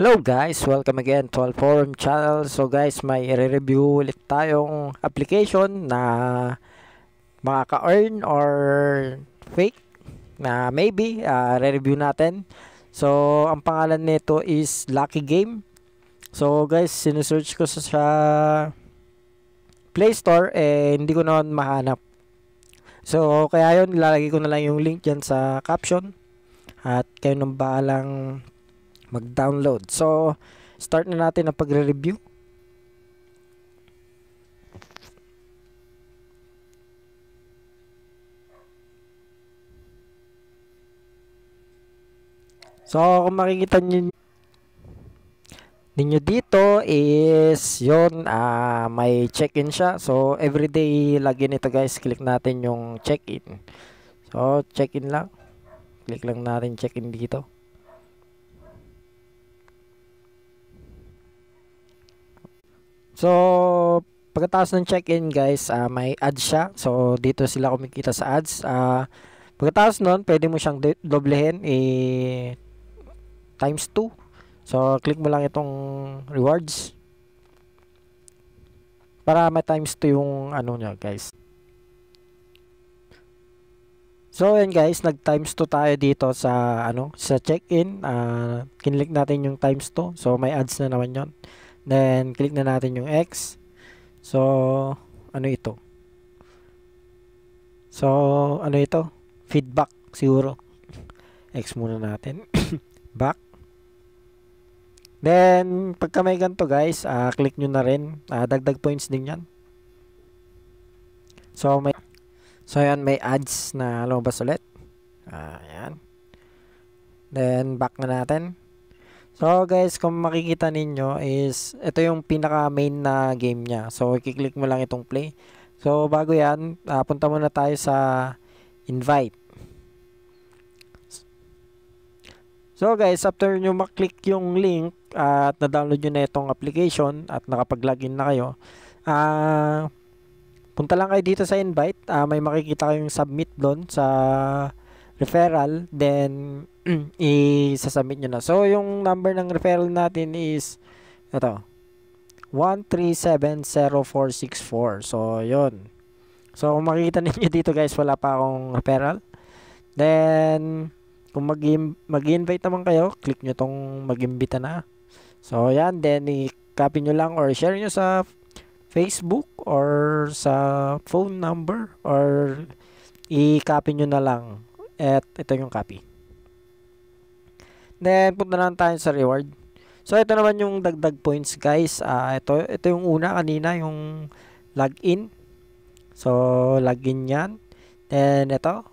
Hello guys, welcome again to All Forum Channel. So guys, may i-review ulit tayong application na makaka-earn or fake na maybe re-review natin. So ang pangalan nito is Lucky Game. So guys, sinesearch ko sa Play Store hindi ko naman mahanap. So kaya yun, ilalagay ko na lang yung link dyan sa caption at kayo nang bahalang mag-download. So, start na natin ang pagre-review. So, kung makikita ninyo dito is yun, may check-in siya. So, everyday login ito guys. Click natin yung check-in. So, check-in lang. Click lang natin check-in dito. So, pagkatapos ng check-in guys, may ads siya. So, dito sila kumikita sa ads. Pagkatapos nun, pwede mo siyang doblehin times 2. So, click mo lang itong rewards para may times 2 yung ano niya guys. So, yan guys, nag times 2 tayo dito sa sa check-in. Kinlik natin yung times 2. So, may ads na naman yon. Then, click na natin yung X. So, ano ito? So, ano ito? Feedback, siguro. X muna natin. Back. Then, pagka may ganito guys, click nyo na rin. Dagdag points din yan. So, yan, may ads na lumabas ulit. Ayan. Then, back na natin. So guys, kung makikita ninyo is ito yung pinaka main na game niya. So i-click mo lang itong play. So bago yan, punta muna tayo sa invite. So guys, after nyo maklik yung link at na-download nyo na itong application at nakapag-login na kayo, punta lang kayo dito sa invite. May makikita kayong submit doon sa referral, then i-submit nyo na. So, yung number ng referral natin is ito, 1370464. So, yun. So, kung makikita ninyo dito guys, wala pa akong referral. Then, kung mag-invite naman kayo, click nyo tong mag-invita na. So, yan. Then, i-copy nyo lang or share nyo sa Facebook or sa phone number or i-copy nyo na lang. At ito yung copy. Then, punta na tayo sa reward. So, ito naman yung dagdag points, guys. Ito yung una kanina, yung login. So, login yan. Then, ito.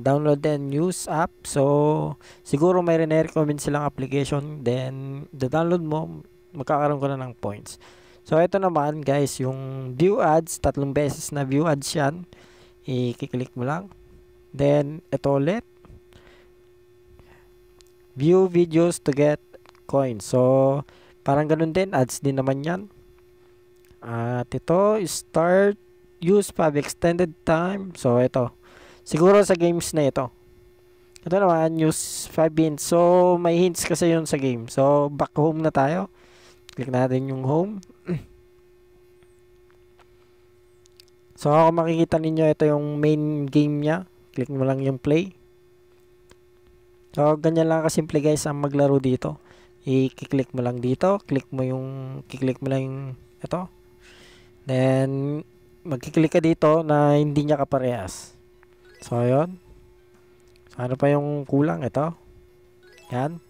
Download and use app. So, siguro may recommend silang application. Then, the-download mo, magkakaroon ka na ng points. So, ito naman, guys, yung view ads. 3 beses na view ads yan. I-click mo lang. Then, ito ulit. View videos to get coins. So, parang ganun din. Ads din naman yan. At ito, start use pub extended time. So, ito. Siguro sa games na ito. Ito naman, use 5 hints. So, may hints kasi yun sa game. So, back home na tayo. Click natin yung home. So, kung makikita ninyo, ito yung main game niya. Click mo lang yung play. So, ganyan lang kasimple guys ang maglaro dito. I-click mo lang dito. Click mo lang yung ito. Then, magkiklik ka dito na hindi niya kaparehas. So, yun. So, ano pa yung kulang? Ito. Yan.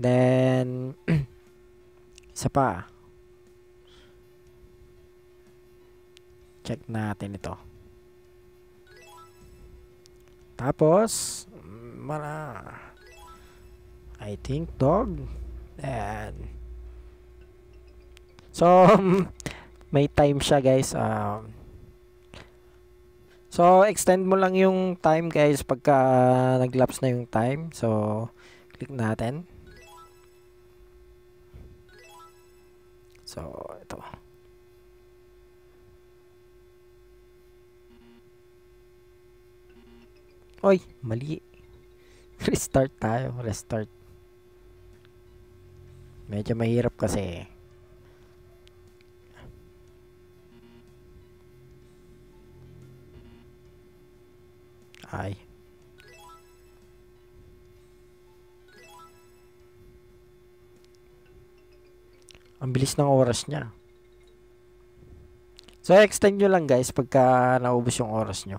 Then, isa pa. Check natin ito. Tapos, I think dog. And, so, may time siya guys. So, extend mo lang yung time guys pagka nag-lapse na yung time. So, click natin. So, ito. Oy, mali. Restart tayo. Restart. Medyo mahirap kasi. Ay. Ang bilis ng oras niya. So, extend nyo lang guys pagka naubos yung oras nyo.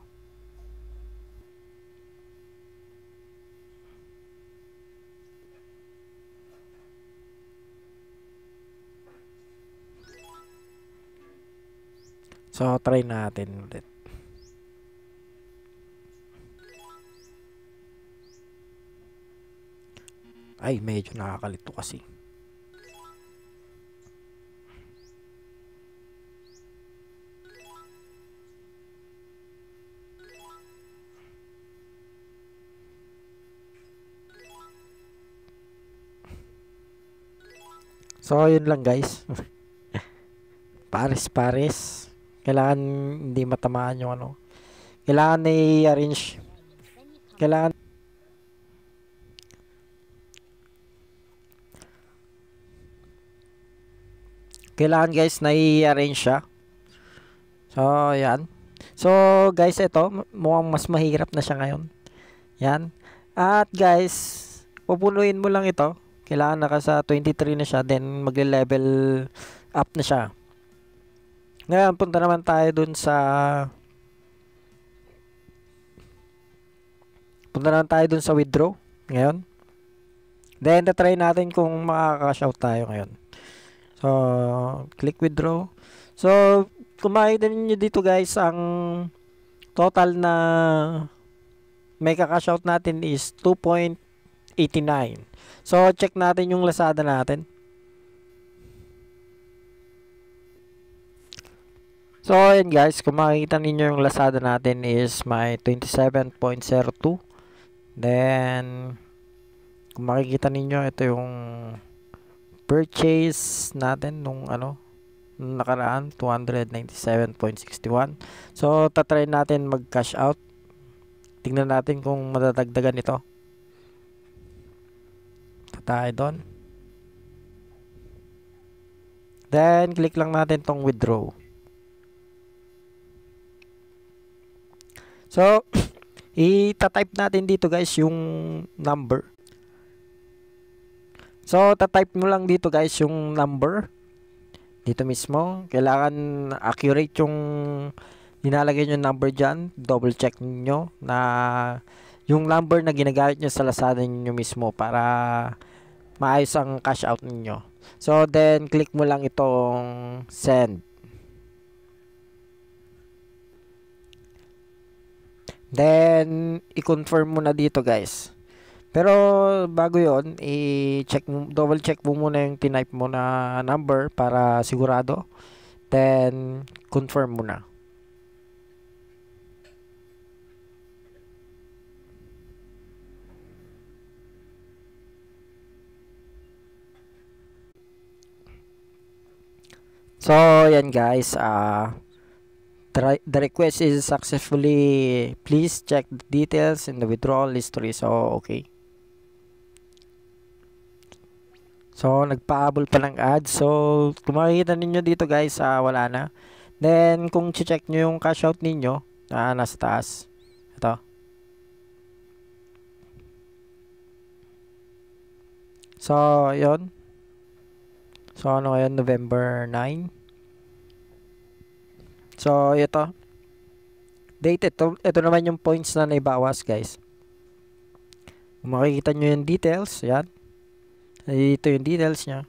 So, try natin ulit. Ay, medyo nakakalito kasi. So, yun lang guys. Pares-pares. Kailangan hindi matamaan yung ano. Kailangan na i-arrange. Kailangan guys na i-arrange siya. So, yan. So, guys, ito. Mukhang mas mahirap na siya ngayon. Yan. At guys, pupunuin mo lang ito. Kailangan naka sa 23 na siya. Then, magle-level up na siya. Ngayon, punta naman tayo dun sa... withdraw. Ngayon. Then, try natin kung makaka-cash out tayo ngayon. So, click withdraw. So, kung makikita ninyo dito guys, ang total na may ka-cash out natin is 2.89. So, check natin yung Lazada natin. So, ayan guys, kung makikita ninyo yung Lazada natin is may 27.02. Then, kung makikita ninyo, ito yung purchase natin nung ano, nakaraan, 297.61. So, tatry natin mag-cash out. Tingnan natin kung madadagdagan ito. Tayo doon. Then, click lang natin tong withdraw. So, i-type natin dito guys yung number. So, tatype mo lang dito guys yung number. Dito mismo. Kailangan accurate yung nilalagay nyo number dyan. Double check nyo na yung number na ginagamit nyo sa Lazada nyo mismo para maayos ang cash out ninyo. So, then, click mo lang itong send. Then, i-confirm mo na dito guys. Pero, bago yon i-check mo, double check mo muna yung tinype mo na number para sigurado. Then, confirm mo na. So, yan guys, the request is successfully. Please check the details in the withdrawal history. So, okay. So, nagpa-abol pa ng ad. So, kung makikita ninyo dito guys, wala na. Then, kung check nyo yung cash out ninyo, nasa taas. Ito. So, yon. So, ano ngayon? November 9. So, ito. Date, ito naman yung points na naibawas, guys. Kung makikita nyo yung details, yan. Ito yung details niya.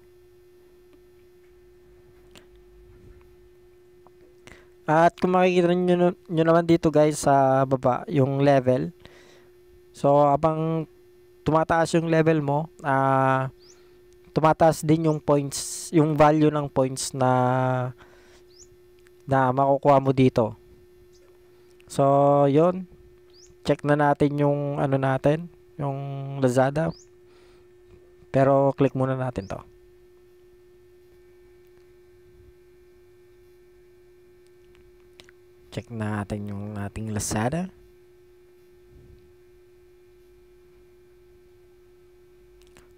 At kung makikita nyo naman dito, guys, sa baba, yung level. So, habang tumataas yung level mo, tumataas din yung points, yung value ng points na makukuha mo dito. So, yon. Check na natin yung ano natin, yung Lazada. Pero click muna natin to. check natin yung ating Lazada.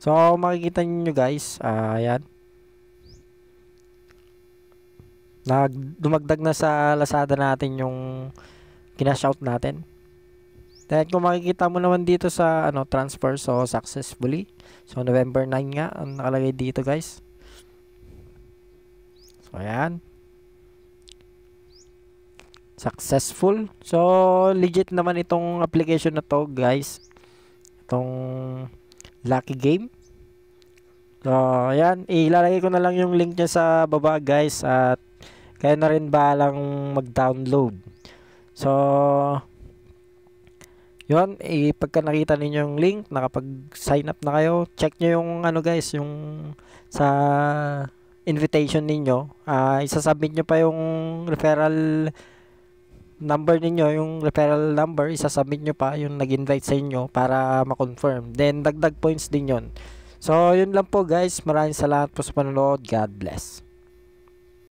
So, makikita niyo guys, ayan. Dumagdag na sa Lazada natin yung kinash out natin. Then, kung makikita mo naman dito sa transfer, so successfully. So, November 9 nga ang nakalagay dito guys. So, ayan. Successful. So, legit naman itong application na to guys. Itong Lucky Game. So, ayan. Ilalagay ko na lang yung link niya sa baba guys. At kaya na rin balang mag-download. So, yun. Pagka nakita ninyo yung link, nakapag-sign up na kayo, check nyo yung guys, yung sa invitation ninyo. Isasubmit nyo pa yung referral number ninyo, yung referral number, isasubmit nyo pa yung nag-invite sa inyo para ma-confirm. Then, dagdag points din yon. So, yun lang po guys. Maraming salamat po sa panonood. God bless.